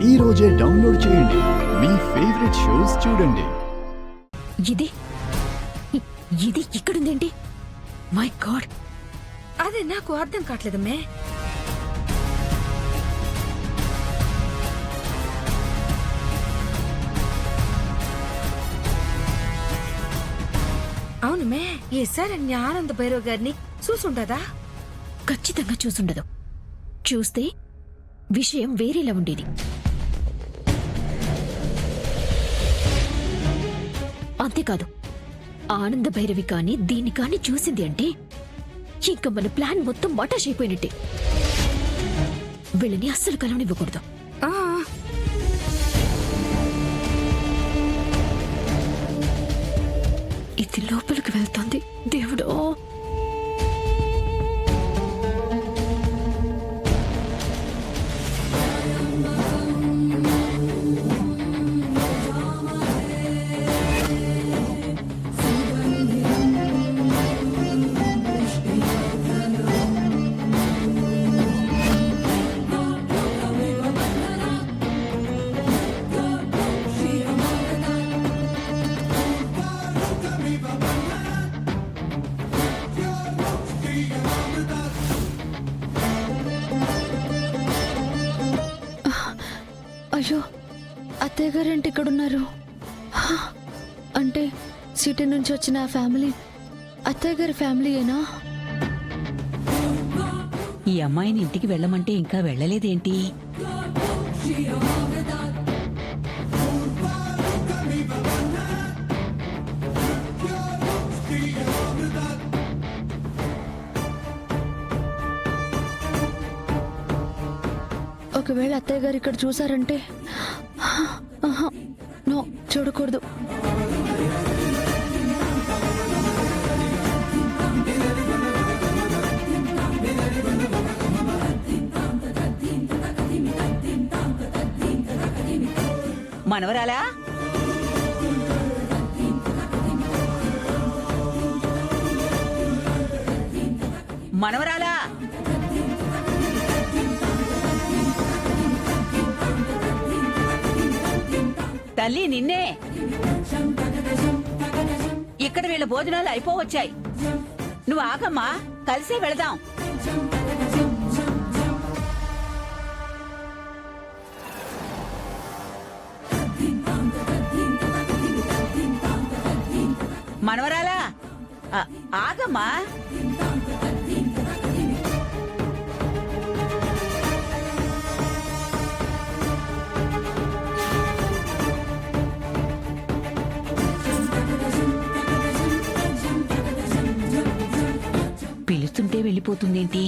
ఈ రోజే డౌన్లోడ్ చేయండి. మీ ఫేవరెట్ షోస్ చూడండి. ఇది ఇది ఇక్కడుందేంటి? మై గాడ్, అదే నాకు అర్థం కావట్లేదమ్మే. అవునమే, ఈసారి ఆనంద భైరవ్ గారిని చూసుండదా? ఖచ్చితంగా చూసుండదు. చూస్తే విషయం వేరేలా ఉండేది. అంతేకాదు, ఆనంద భైరవి కాని దీన్ని కాని చూసింది అంటే ఇంకా మన ప్లాన్ మొత్తం మటాష్ అయిపోయినట్టే. వీళ్ళని అస్సలు కలవనివ్వకూడదు. ఆ, ఇది లోపలికి వెళ్తోంది. దేవుడో, అయ్యో, అత్తయ్య గారేంటి ఇక్కడున్నారు? అంటే సిటీ నుంచి వచ్చిన ఆ ఫ్యామిలీ అత్తయ్య గారి ఫ్యామిలీయేనా? ఈ అమ్మాయిని ఇంటికి వెళ్ళమంటే ఇంకా వెళ్ళలేదేంటి? ఒకవేళ అత్తయ్య గారు ఇక్కడ చూసారంటే నో, చూడకూడదు. మనవరాలా? మనవరాలా? తల్లి, నిన్నే. ఇక్కడ వీళ్ళ భోజనాలు అయిపోవచ్చాయి. నువ్వు ఆగమ్మా, కలిసే వెళదాం. మనవరాలా, ఆగమ్మా. పిలుస్తుంటే వెళ్ళిపోతుందేంటి?